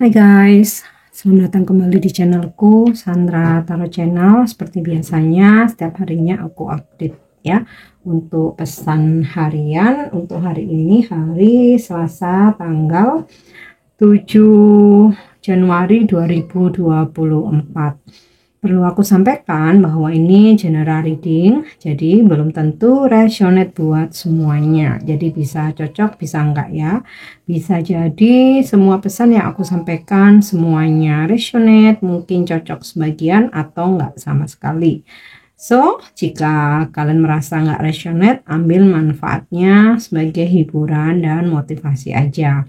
Hai guys, selamat datang kembali di channelku Sandra Tarot Channel. Seperti biasanya setiap harinya aku update ya untuk pesan harian. Untuk hari ini hari Selasa tanggal 7 Januari 2024. Perlu aku sampaikan bahwa ini general reading, jadi belum tentu resonate buat semuanya. Jadi bisa cocok, bisa enggak ya. Bisa jadi semua pesan yang aku sampaikan semuanya resonate, mungkin cocok sebagian atau enggak sama sekali. So, jika kalian merasa enggak resonate, ambil manfaatnya sebagai hiburan dan motivasi aja.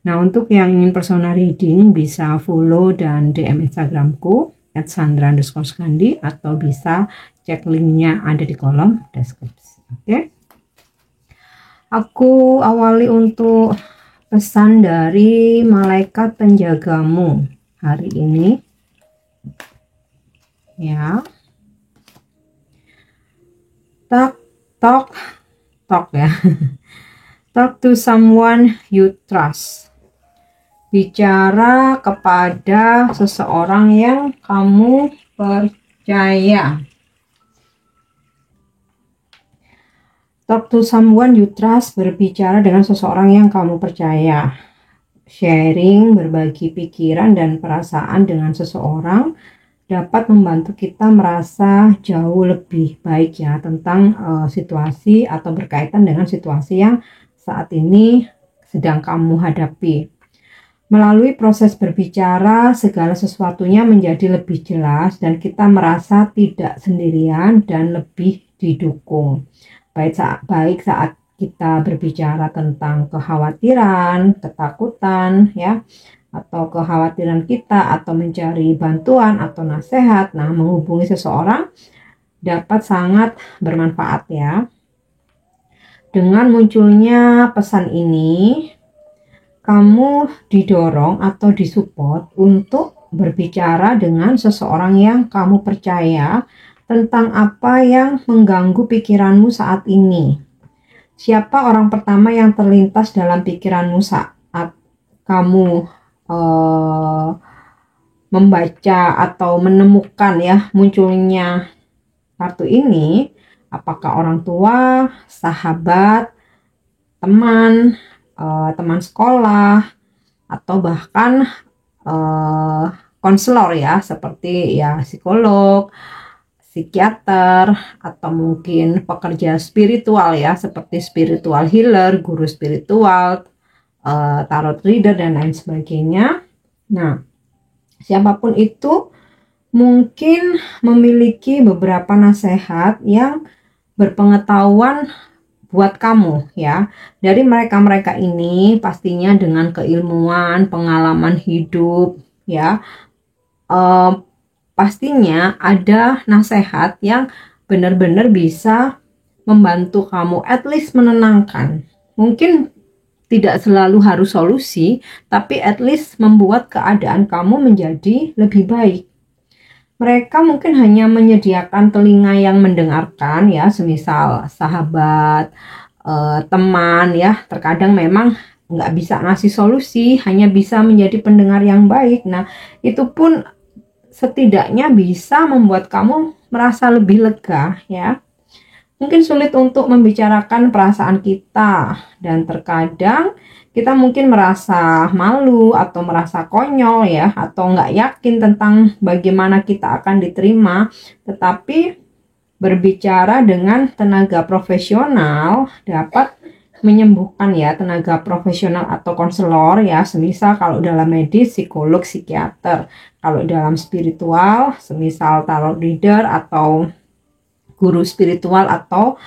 Nah, untuk yang ingin personal reading bisa follow dan DM Instagramku @sandra_skandi atau bisa cek linknya ada di kolom deskripsi. Oke. Aku awali untuk pesan dari malaikat penjagamu hari ini. Ya. Talk ya. Talk to someone you trust. Bicara kepada seseorang yang kamu percaya. Talk to someone you trust, berbicara dengan seseorang yang kamu percaya. Sharing, berbagi pikiran dan perasaan dengan seseorang dapat membantu kita merasa jauh lebih baik ya tentang situasi atau berkaitan dengan situasi yang saat ini sedang kamu hadapi. Melalui proses berbicara, segala sesuatunya menjadi lebih jelas dan kita merasa tidak sendirian dan lebih didukung. Baik saat kita berbicara tentang kekhawatiran, ketakutan, ya, atau kekhawatiran kita, atau mencari bantuan atau nasihat. Nah, menghubungi seseorang dapat sangat bermanfaat ya. Dengan munculnya pesan ini, kamu didorong atau disupport untuk berbicara dengan seseorang yang kamu percaya tentang apa yang mengganggu pikiranmu saat ini. Siapa orang pertama yang terlintas dalam pikiranmu saat kamu membaca atau menemukan ya munculnya kartu ini? Apakah orang tua, sahabat, teman, teman sekolah, atau bahkan konselor ya, seperti ya psikolog, psikiater, atau mungkin pekerja spiritual ya, seperti spiritual healer, guru spiritual, tarot reader, dan lain sebagainya. Nah, siapapun itu mungkin memiliki beberapa nasihat yang berpengetahuan buat kamu ya. Dari mereka-mereka ini pastinya dengan keilmuan, pengalaman hidup ya, pastinya ada nasihat yang benar-benar bisa membantu kamu, at least menenangkan. Mungkin tidak selalu harus solusi, tapi at least membuat keadaan kamu menjadi lebih baik. Mereka mungkin hanya menyediakan telinga yang mendengarkan ya, semisal sahabat, teman ya. Terkadang memang nggak bisa ngasih solusi, hanya bisa menjadi pendengar yang baik. Nah, itu pun setidaknya bisa membuat kamu merasa lebih lega ya. Mungkin sulit untuk membicarakan perasaan kita, dan terkadang kita mungkin merasa malu atau merasa konyol ya, atau nggak yakin tentang bagaimana kita akan diterima. Tetapi berbicara dengan tenaga profesional dapat menyembuhkan ya, tenaga profesional atau konselor ya, semisal kalau dalam medis psikolog, psikiater. Kalau dalam spiritual semisal tarot reader atau guru spiritual atau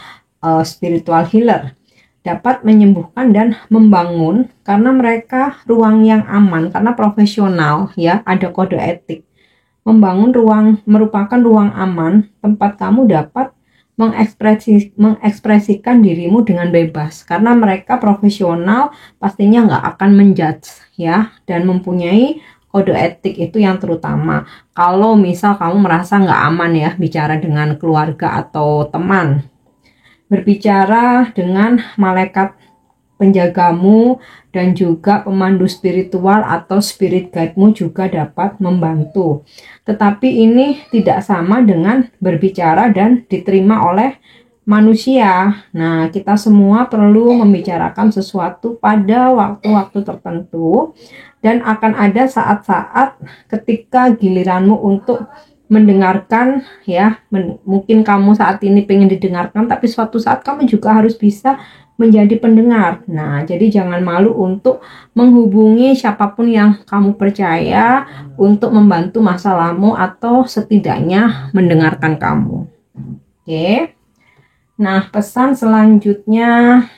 spiritual healer dapat menyembuhkan dan membangun karena mereka ruang yang aman, karena profesional ya, ada kode etik. Membangun ruang merupakan ruang aman tempat kamu dapat mengekspresikan dirimu dengan bebas, karena mereka profesional, pastinya nggak akan menjudge ya, dan mempunyai kode etik itu yang terutama. Kalau misal kamu merasa nggak aman ya bicara dengan keluarga atau teman, berbicara dengan malaikat penjagamu dan juga pemandu spiritual atau spirit guide-mu juga dapat membantu. Tetapi ini tidak sama dengan berbicara dan diterima oleh manusia. Nah, kita semua perlu membicarakan sesuatu pada waktu-waktu tertentu dan akan ada saat-saat ketika giliranmu untuk mendengarkan ya. Mungkin kamu saat ini pengen didengarkan, tapi suatu saat kamu juga harus bisa menjadi pendengar. Nah, jadi jangan malu untuk menghubungi siapapun yang kamu percaya untuk membantu masalahmu atau setidaknya mendengarkan kamu. Oke. Nah, pesan selanjutnya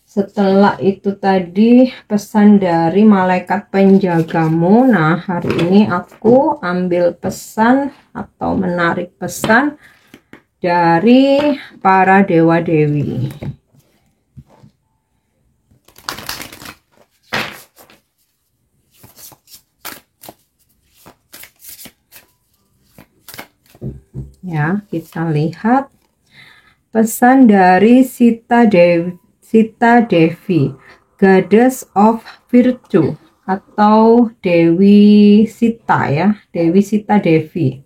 setelah itu tadi pesan dari malaikat penjagamu. Nah, hari ini aku ambil pesan atau menarik pesan dari para dewa-dewi. Ya, kita lihat pesan dari Sita Devi, Goddess of Virtue atau Dewi Sita ya, Dewi Sita Devi.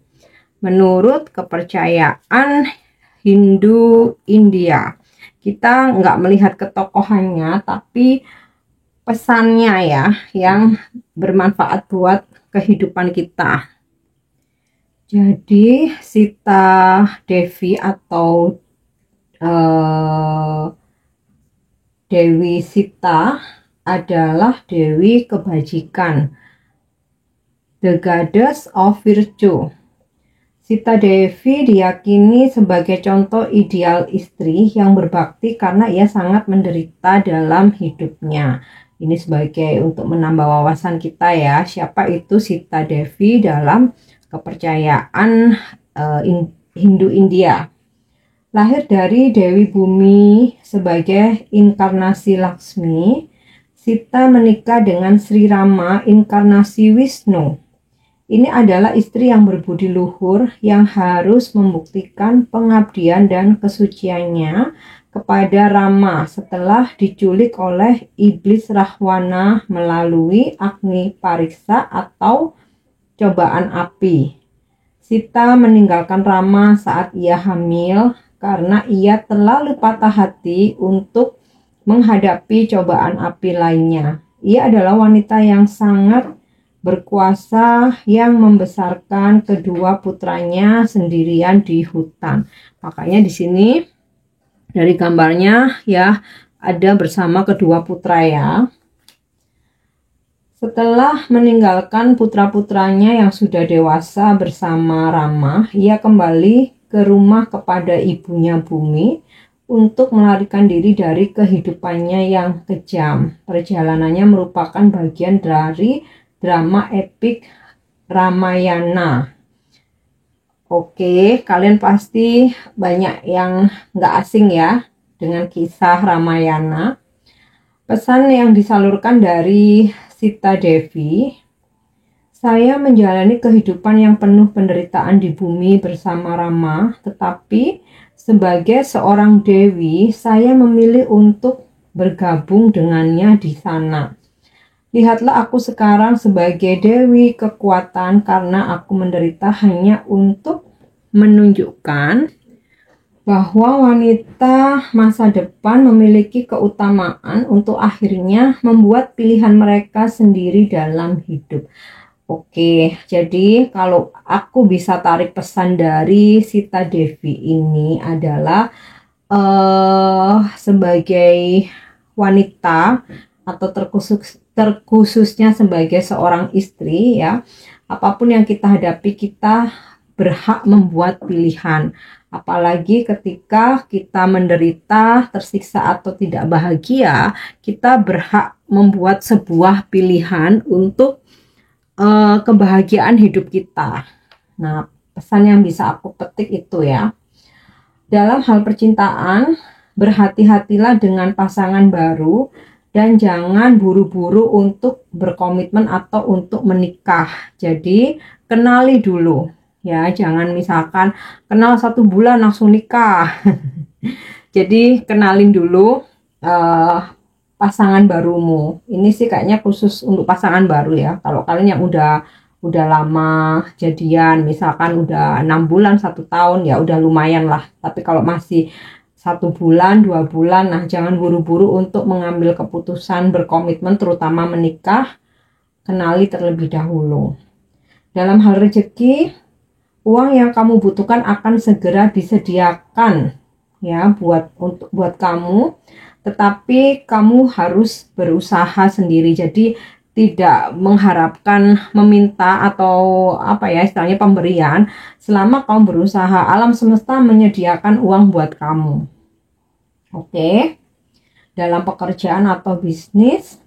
Menurut kepercayaan Hindu India, kita nggak melihat ketokohannya, tapi pesannya ya yang bermanfaat buat kehidupan kita. Jadi Sita Devi atau Dewi Sita adalah Dewi Kebajikan, the Goddess of Virtue. Sita Devi diyakini sebagai contoh ideal istri yang berbakti karena ia sangat menderita dalam hidupnya. Ini sebagai untuk menambah wawasan kita ya, siapa itu Sita Devi dalam kepercayaan Hindu India. Lahir dari Dewi Bumi sebagai inkarnasi Laksmi, Sita menikah dengan Sri Rama inkarnasi Wisnu. Ini adalah istri yang berbudi luhur yang harus membuktikan pengabdian dan kesuciannya kepada Rama setelah diculik oleh iblis Rahwana melalui Agni Pariksa atau cobaan api. Sita meninggalkan Rama saat ia hamil karena ia terlalu patah hati untuk menghadapi cobaan api lainnya. Ia adalah wanita yang sangat berkuasa yang membesarkan kedua putranya sendirian di hutan. Makanya di sini dari gambarnya ya ada bersama kedua putra ya. Setelah meninggalkan putra-putranya yang sudah dewasa bersama Rama, ia kembali ke rumah kepada ibunya Bumi untuk melarikan diri dari kehidupannya yang kejam. Perjalanannya merupakan bagian dari drama epik Ramayana. Oke, kalian pasti banyak yang nggak asing ya dengan kisah Ramayana. Pesan yang disalurkan dari Sita Devi, saya menjalani kehidupan yang penuh penderitaan di bumi bersama Rama, tetapi sebagai seorang dewi, saya memilih untuk bergabung dengannya di sana. Lihatlah aku sekarang sebagai dewi kekuatan karena aku menderita hanya untuk menunjukkan bahwa wanita masa depan memiliki keutamaan untuk akhirnya membuat pilihan mereka sendiri dalam hidup. Oke, jadi kalau aku bisa tarik pesan dari Sita Devi ini adalah sebagai wanita atau terkhususnya sebagai seorang istri ya, apapun yang kita hadapi kita berhak membuat pilihan, apalagi ketika kita menderita, tersiksa atau tidak bahagia, kita berhak membuat sebuah pilihan untuk kebahagiaan hidup kita. Nah, pesan yang bisa aku petik itu ya, dalam hal percintaan berhati-hatilah dengan pasangan baru dan jangan buru-buru untuk berkomitmen atau untuk menikah. Jadi kenali dulu ya, jangan misalkan kenal 1 bulan langsung nikah. Jadi kenalin dulu uh, pasangan barumu. Ini sih kayaknya khusus untuk pasangan baru ya. Kalau kalian yang udah lama jadian, misalkan udah 6 bulan, 1 tahun, ya udah lumayan lah. Tapi kalau masih 1 bulan, 2 bulan, nah jangan buru-buru untuk mengambil keputusan berkomitmen, terutama menikah. Kenali terlebih dahulu. Dalam hal rezeki, uang yang kamu butuhkan akan segera disediakan ya buat kamu, tetapi kamu harus berusaha sendiri. Jadi tidak mengharapkan meminta atau apa ya istilahnya pemberian. Selama kamu berusaha, alam semesta menyediakan uang buat kamu. Oke. Dalam pekerjaan atau bisnis,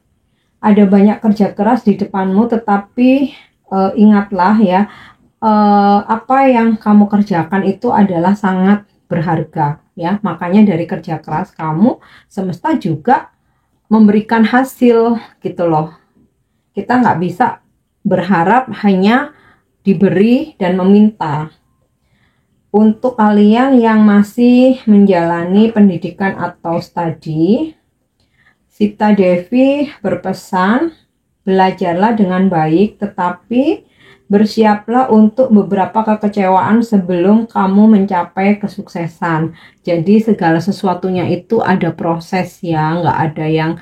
ada banyak kerja keras di depanmu, tetapi ingatlah ya, apa yang kamu kerjakan itu adalah sangat berharga ya. Makanya dari kerja keras kamu, semesta juga memberikan hasil gitu loh. Kita nggak bisa berharap hanya diberi dan meminta. Untuk kalian yang masih menjalani pendidikan atau studi, Sita Devi berpesan, belajarlah dengan baik, tetapi bersiaplah untuk beberapa kekecewaan sebelum kamu mencapai kesuksesan. Jadi segala sesuatunya itu ada proses ya, nggak ada yang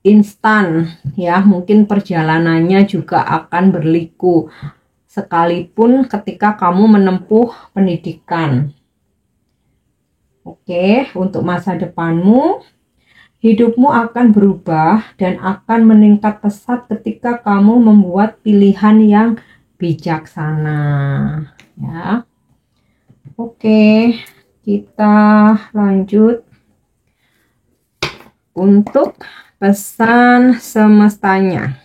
instan ya. Mungkin perjalanannya juga akan berliku, sekalipun ketika kamu menempuh pendidikan. Oke, untuk masa depanmu, hidupmu akan berubah dan akan meningkat pesat ketika kamu membuat pilihan yang bijaksana ya. Oke, kita lanjut untuk pesan semestanya.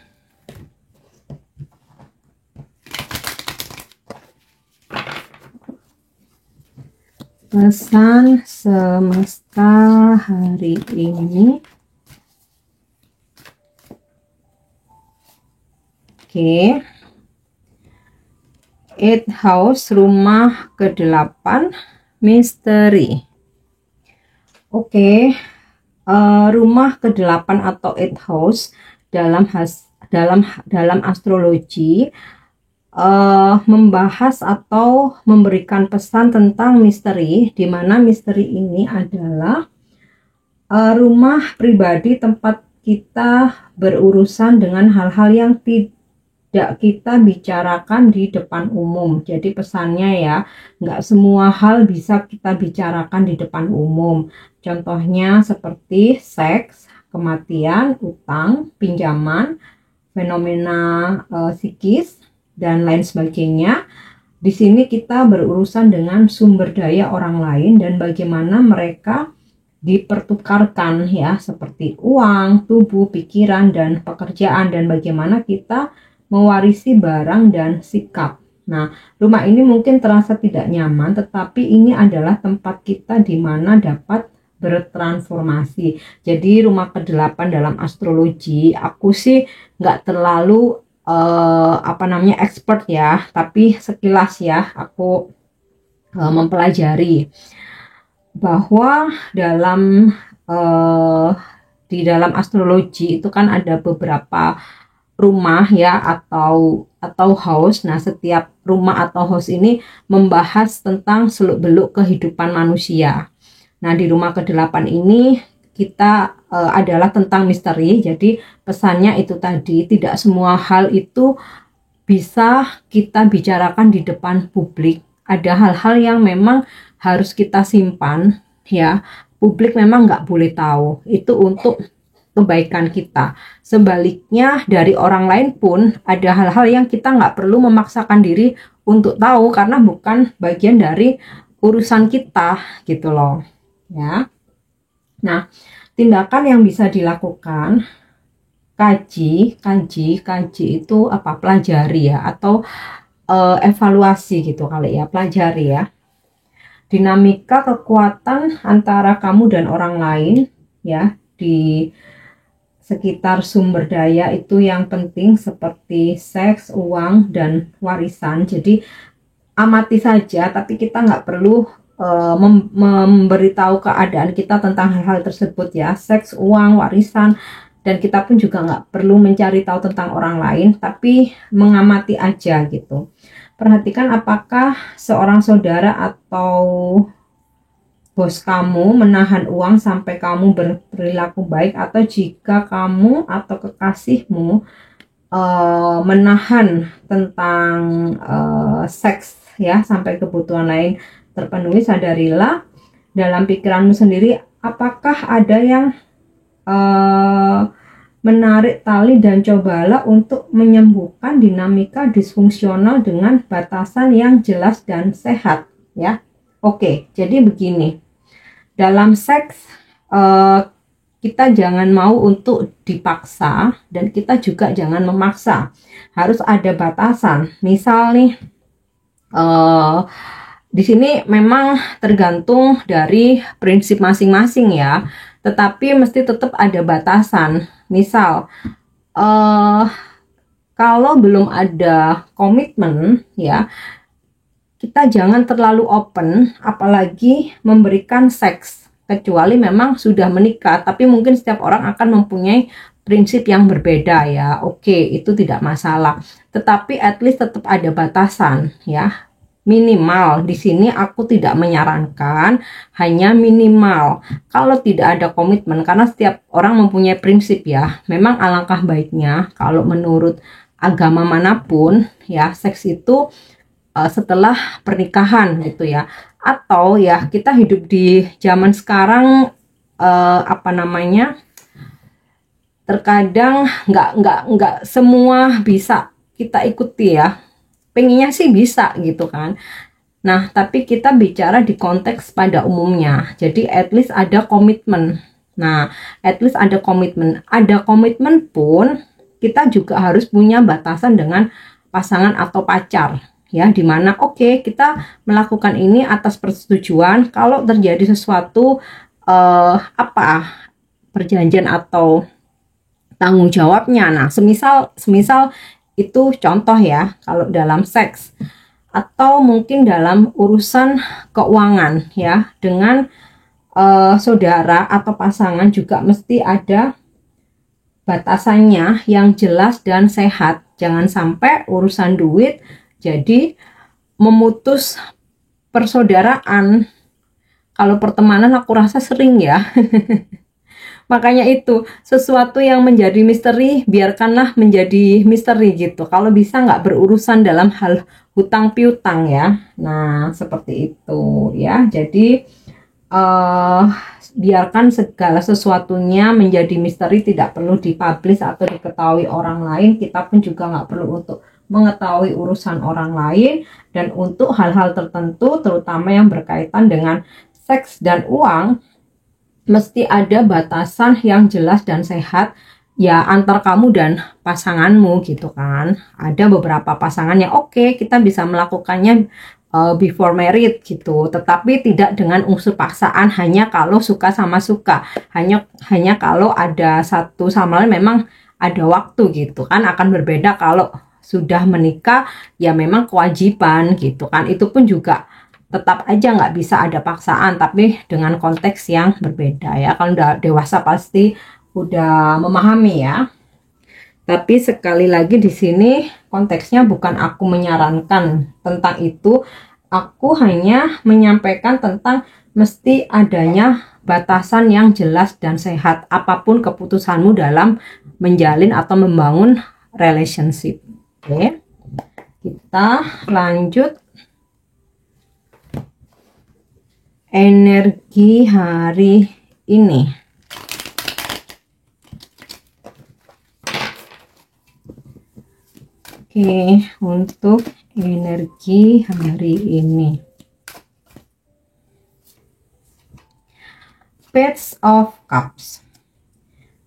Pesan semesta hari ini. Oke. 8 house, rumah ke-8, misteri. Oke. Rumah ke-8 atau 8 house dalam astrologi membahas atau memberikan pesan tentang misteri, di mana misteri ini adalah rumah pribadi, tempat kita berurusan dengan hal-hal yang tidak kita bicarakan di depan umum. Jadi pesannya ya, nggak semua hal bisa kita bicarakan di depan umum. Contohnya seperti seks, kematian, utang, pinjaman, fenomena psikis, dan lain sebagainya. Di sini kita berurusan dengan sumber daya orang lain dan bagaimana mereka dipertukarkan ya, seperti uang, tubuh, pikiran, dan pekerjaan, dan bagaimana kita mewarisi barang dan sikap. Nah, rumah ini mungkin terasa tidak nyaman, tetapi ini adalah tempat kita di mana dapat bertransformasi. Jadi rumah ke-8 dalam astrologi, aku sih nggak terlalu expert ya, tapi sekilas ya aku mempelajari bahwa di dalam astrologi itu kan ada beberapa rumah ya atau house. Nah, setiap rumah atau house ini membahas tentang seluk-beluk kehidupan manusia. Nah, di rumah ke-8 ini kita adalah tentang misteri. Jadi pesannya itu tadi, tidak semua hal itu bisa kita bicarakan di depan publik. Ada hal-hal yang memang harus kita simpan ya. Publik memang nggak boleh tahu. Itu untuk kebaikan kita. Sebaliknya dari orang lain pun ada hal-hal yang kita nggak perlu memaksakan diri untuk tahu karena bukan bagian dari urusan kita gitu loh ya. Nah, tindakan yang bisa dilakukan, kaji itu apa? Pelajari ya, atau evaluasi gitu kali ya, pelajari ya. Dinamika kekuatan antara kamu dan orang lain ya di sekitar sumber daya itu yang penting, seperti seks, uang, dan warisan. Jadi amati saja, tapi kita nggak perlu memberitahu keadaan kita tentang hal-hal tersebut ya, seks, uang, warisan. Dan kita pun juga nggak perlu mencari tahu tentang orang lain, tapi mengamati aja gitu. Perhatikan apakah seorang saudara atau bos kamu menahan uang sampai kamu berperilaku baik, atau jika kamu atau kekasihmu menahan tentang seks ya sampai kebutuhan lain terpenuhi. Sadarilah dalam pikiranmu sendiri, apakah ada yang menarik tali, dan cobalah untuk menyembuhkan dinamika disfungsional dengan batasan yang jelas dan sehat ya. Oke, jadi begini, dalam seks kita jangan mau untuk dipaksa, dan kita juga jangan memaksa, harus ada batasan. Misal nih di sini memang tergantung dari prinsip masing-masing ya, tetapi mesti tetap ada batasan. Misal kalau belum ada komitmen ya, kita jangan terlalu open apalagi memberikan seks, kecuali memang sudah menikah. Tapi mungkin setiap orang akan mempunyai prinsip yang berbeda ya. Oke, itu tidak masalah, tetapi at least tetap ada batasan ya. Minimal di sini aku tidak menyarankan, hanya minimal kalau tidak ada komitmen, karena setiap orang mempunyai prinsip ya. Memang alangkah baiknya kalau menurut agama manapun ya, seks itu setelah pernikahan gitu ya. Atau ya kita hidup di zaman sekarang terkadang nggak semua bisa kita ikuti ya. Pengennya sih bisa gitu kan. Nah, tapi kita bicara di konteks pada umumnya. Jadi at least ada komitmen. Nah, at least ada komitmen. Ada komitmen pun kita juga harus punya batasan dengan pasangan atau pacar. Ya, dimana oke, kita melakukan ini atas persetujuan. Kalau terjadi sesuatu perjanjian atau tanggung jawabnya. Nah, semisal itu contoh ya kalau dalam seks, atau mungkin dalam urusan keuangan ya, dengan saudara atau pasangan juga mesti ada batasannya yang jelas dan sehat. Jangan sampai urusan duit jadi memutus persaudaraan. Kalau pertemanan aku rasa sering ya. Makanya itu, sesuatu yang menjadi misteri, biarkanlah menjadi misteri gitu. Kalau bisa nggak berurusan dalam hal hutang piutang ya. Nah, seperti itu ya. Jadi biarkan segala sesuatunya menjadi misteri, tidak perlu dipublish atau diketahui orang lain. Kita pun juga nggak perlu untuk mengetahui urusan orang lain. Dan untuk hal-hal tertentu, terutama yang berkaitan dengan seks dan uang, mesti ada batasan yang jelas dan sehat ya, antar kamu dan pasanganmu gitu kan. Ada beberapa pasangan yang oke, kita bisa melakukannya before married gitu, tetapi tidak dengan unsur paksaan, hanya kalau suka sama suka, hanya kalau ada satu sama lain memang ada waktu gitu kan. Akan berbeda kalau sudah menikah ya, memang kewajiban gitu kan. Itu pun juga tetap aja nggak bisa ada paksaan, tapi dengan konteks yang berbeda ya. Kalau udah dewasa pasti udah memahami ya. Tapi sekali lagi di sini konteksnya bukan aku menyarankan tentang itu, aku hanya menyampaikan tentang mesti adanya batasan yang jelas dan sehat apapun keputusanmu dalam menjalin atau membangun relationship. Oke, kita lanjut. Energi hari ini. Oke, untuk energi hari ini. Page of Cups.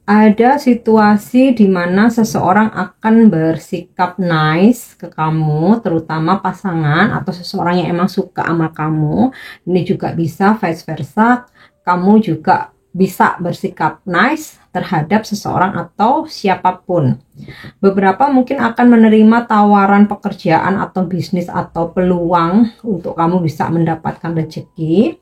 Ada situasi di mana seseorang akan bersikap nice ke kamu, terutama pasangan atau seseorang yang emang suka sama kamu. Ini juga bisa vice versa, kamu juga bisa bersikap nice terhadap seseorang atau siapapun. Beberapa mungkin akan menerima tawaran pekerjaan atau bisnis atau peluang untuk kamu bisa mendapatkan rezeki,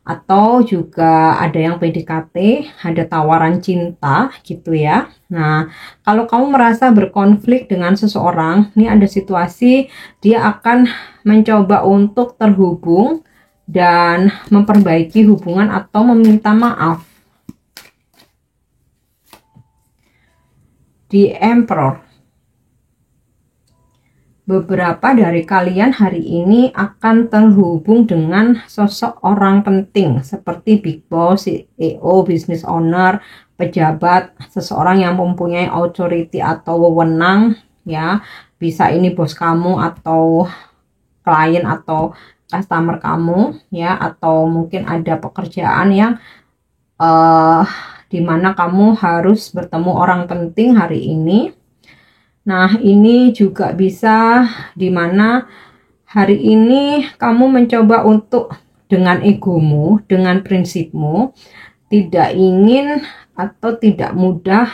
atau juga ada yang PDKT, ada tawaran cinta gitu ya. Nah, kalau kamu merasa berkonflik dengan seseorang, ini ada situasi dia akan mencoba untuk terhubung dan memperbaiki hubungan atau meminta maaf. The Emperor. Beberapa dari kalian hari ini akan terhubung dengan sosok orang penting seperti big boss, CEO, business owner, pejabat, seseorang yang mempunyai authority atau wewenang ya. Bisa ini bos kamu atau klien atau customer kamu ya, atau mungkin ada pekerjaan yang dimana kamu harus bertemu orang penting hari ini. Nah, ini juga bisa dimana hari ini kamu mencoba untuk dengan egomu, dengan prinsipmu, tidak ingin atau tidak mudah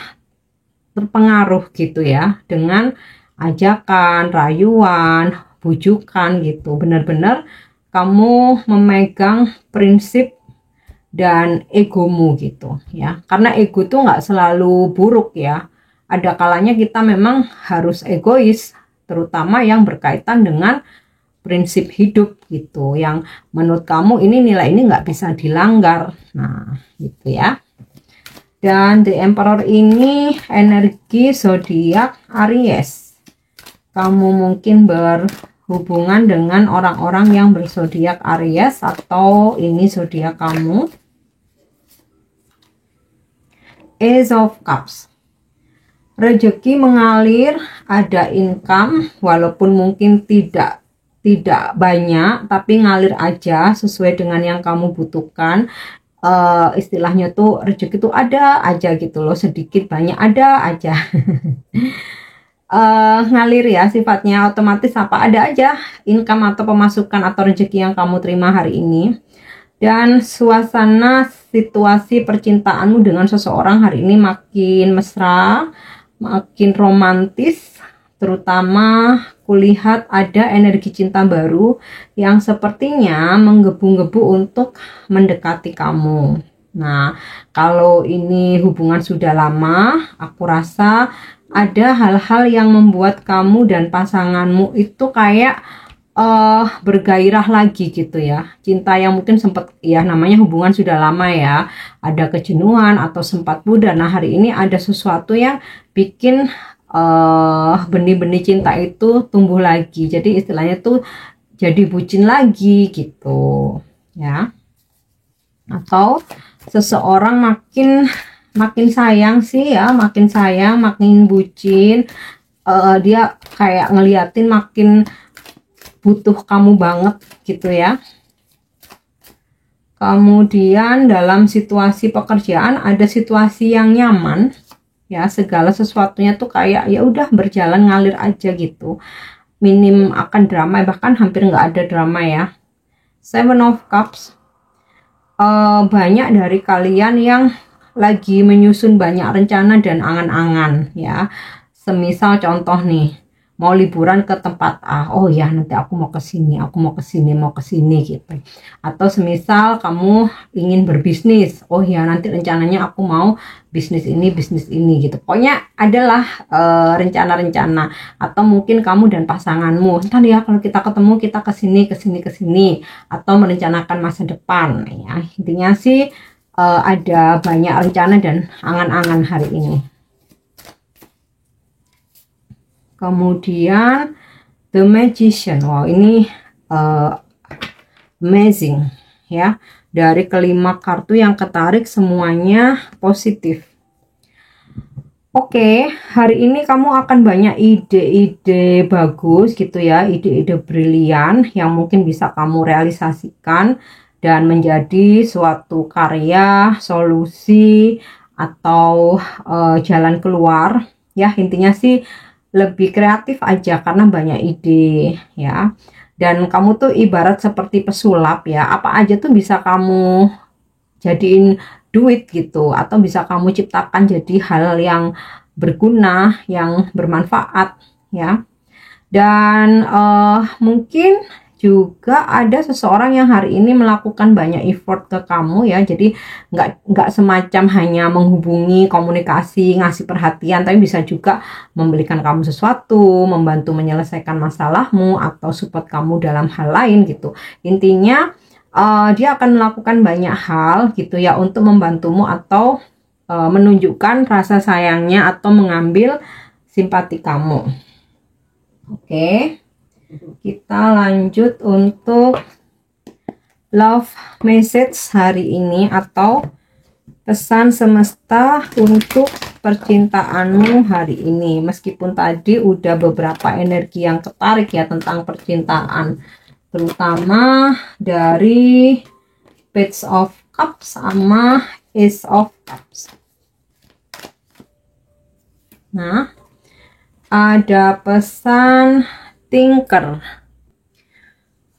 terpengaruh gitu ya dengan ajakan, rayuan, bujukan gitu. Benar-benar kamu memegang prinsip dan egomu gitu ya, karena ego tuh nggak selalu buruk ya. Ada kalanya kita memang harus egois, terutama yang berkaitan dengan prinsip hidup gitu, yang menurut kamu ini nilai ini nggak bisa dilanggar. Nah gitu ya. Dan The Emperor ini energi zodiak Aries. Kamu mungkin berhubungan dengan orang-orang yang berzodiak Aries atau ini zodiak kamu. Ace of Cups. Rezeki mengalir, ada income walaupun mungkin tidak banyak, tapi ngalir aja sesuai dengan yang kamu butuhkan. Istilahnya tuh rezeki tuh ada aja gitu loh, sedikit banyak ada aja. Ngalir ya sifatnya, otomatis apa ada aja income atau pemasukan atau rezeki yang kamu terima hari ini. Dan suasana situasi percintaanmu dengan seseorang hari ini makin mesra, makin romantis, terutama kulihat ada energi cinta baru yang sepertinya menggebu-gebu untuk mendekati kamu. Nah, kalau ini hubungan sudah lama, aku rasa ada hal-hal yang membuat kamu dan pasanganmu itu kayak bergairah lagi gitu ya. Cinta yang mungkin sempat ya, namanya hubungan sudah lama ya, ada kejenuhan atau sempat pudar. Nah hari ini ada sesuatu yang bikin benih-benih cinta itu tumbuh lagi, jadi istilahnya tuh jadi bucin lagi gitu ya. Atau seseorang makin sayang sih ya, makin sayang, makin bucin, dia kayak ngeliatin makin butuh kamu banget gitu ya. Kemudian dalam situasi pekerjaan ada situasi yang nyaman ya, segala sesuatunya tuh kayak ya udah berjalan ngalir aja gitu, minim akan drama, bahkan hampir nggak ada drama ya. Seven of Cups. Banyak dari kalian yang lagi menyusun banyak rencana dan angan-angan ya. Semisal contoh nih, mau liburan ke tempat A, oh ya nanti aku mau ke sini, mau ke sini gitu. Atau semisal kamu ingin berbisnis, oh ya nanti rencananya aku mau bisnis ini gitu. Pokoknya adalah rencana-rencana. Atau mungkin kamu dan pasanganmu, ntar ya kalau kita ketemu kita ke sini, atau merencanakan masa depan ya. Intinya sih ada banyak rencana dan angan-angan hari ini. Kemudian The Magician. Wow, ini amazing ya. Dari kelima kartu yang ketarik semuanya positif. Oke, hari ini kamu akan banyak ide-ide bagus gitu ya, ide-ide brilian yang mungkin bisa kamu realisasikan dan menjadi suatu karya, solusi atau jalan keluar ya. Intinya sih lebih kreatif aja karena banyak ide ya. Dan kamu tuh ibarat seperti pesulap ya, apa aja tuh bisa kamu jadiin duit gitu, atau bisa kamu ciptakan jadi hal yang berguna, yang bermanfaat ya. Dan mungkin juga ada seseorang yang hari ini melakukan banyak effort ke kamu ya, jadi nggak semacam hanya menghubungi, komunikasi, ngasih perhatian, tapi bisa juga membelikan kamu sesuatu, membantu menyelesaikan masalahmu, atau support kamu dalam hal lain gitu. Intinya dia akan melakukan banyak hal gitu ya untuk membantumu, atau menunjukkan rasa sayangnya, atau mengambil simpati kamu. Oke, kita lanjut untuk love message hari ini, atau pesan semesta untuk percintaanmu hari ini. Meskipun tadi udah beberapa energi yang ketarik ya tentang percintaan, terutama dari Page of Cups sama Ace of Cups. Nah, ada pesan Thinker.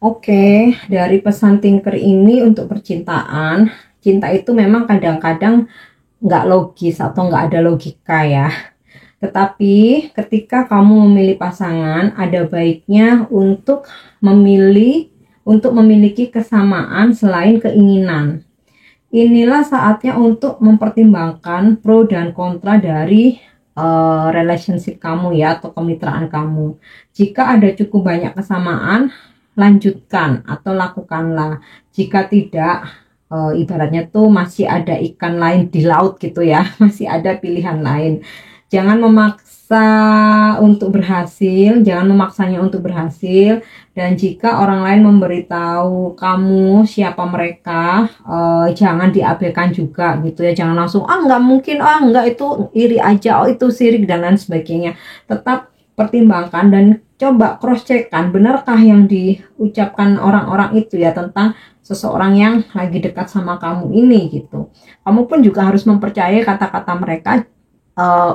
Oke, dari pesan Thinker ini untuk percintaan, cinta itu memang kadang-kadang nggak logis atau nggak ada logika ya. Tetapi ketika kamu memilih pasangan, ada baiknya untuk memiliki kesamaan selain keinginan. Inilah saatnya untuk mempertimbangkan pro dan kontra dari relationship kamu ya, atau kemitraan kamu. Jika ada cukup banyak kesamaan, lanjutkan atau lakukanlah. Jika tidak, ibaratnya tuh masih ada ikan lain di laut gitu ya, masih ada pilihan lain. Jangan memaksa untuk berhasil, jangan memaksanya untuk berhasil. Dan jika orang lain memberitahu kamu siapa mereka, jangan diabaikan juga gitu ya. Jangan langsung nggak mungkin, nggak, itu iri aja, itu sirik dan lain sebagainya. Tetap pertimbangkan dan coba cross checkkan, benarkah yang diucapkan orang-orang itu ya tentang seseorang yang lagi dekat sama kamu ini gitu. Kamu pun juga harus mempercayai kata-kata mereka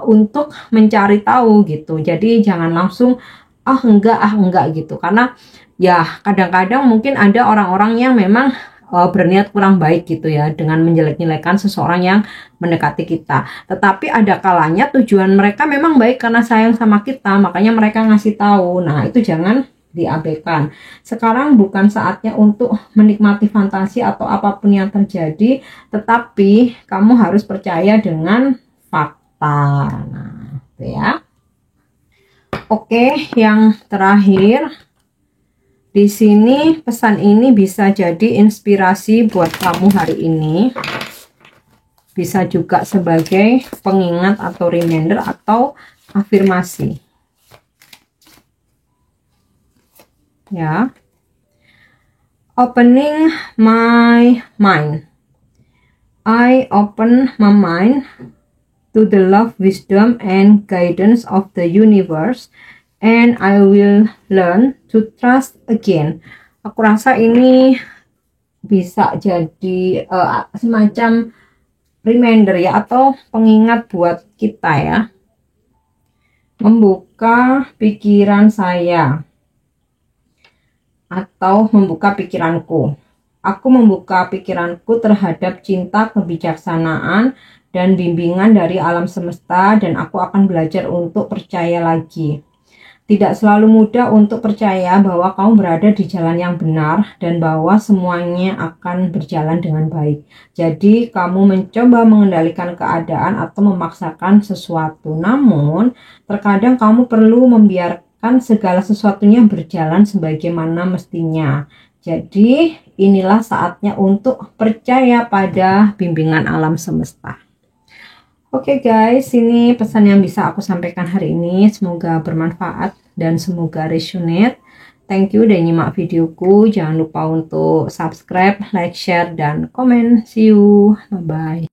untuk mencari tahu gitu. Jadi jangan langsung enggak gitu, karena ya kadang-kadang mungkin ada orang-orang yang memang berniat kurang baik gitu ya, dengan menjelek-jelekan seseorang yang mendekati kita. Tetapi ada kalanya tujuan mereka memang baik karena sayang sama kita, makanya mereka ngasih tahu. Nah, itu jangan diabaikan. Sekarang bukan saatnya untuk menikmati fantasi atau apapun yang terjadi, tetapi kamu harus percaya dengan fakta. Nah, itu ya. Oke, yang terakhir di sini, pesan ini bisa jadi inspirasi buat kamu hari ini. Bisa juga sebagai pengingat atau reminder atau afirmasi. Ya. Opening my mind. I open my mind to the love, wisdom, and guidance of the universe, and I will learn to trust again. Aku rasa ini bisa jadi semacam reminder ya, atau pengingat buat kita ya. Membuka pikiran saya, atau membuka pikiranku. Aku membuka pikiranku terhadap cinta, kebijaksanaan, dan bimbingan dari alam semesta, dan aku akan belajar untuk percaya lagi. Tidak selalu mudah untuk percaya bahwa kamu berada di jalan yang benar dan bahwa semuanya akan berjalan dengan baik. Jadi kamu mencoba mengendalikan keadaan atau memaksakan sesuatu. Namun terkadang kamu perlu membiarkan segala sesuatunya berjalan sebagaimana mestinya. Jadi inilah saatnya untuk percaya pada bimbingan alam semesta. Oke guys, ini pesan yang bisa aku sampaikan hari ini. Semoga bermanfaat dan semoga resonate. Thank you udah nyimak videoku. Jangan lupa untuk subscribe, like, share, dan komen. See you. Bye-bye.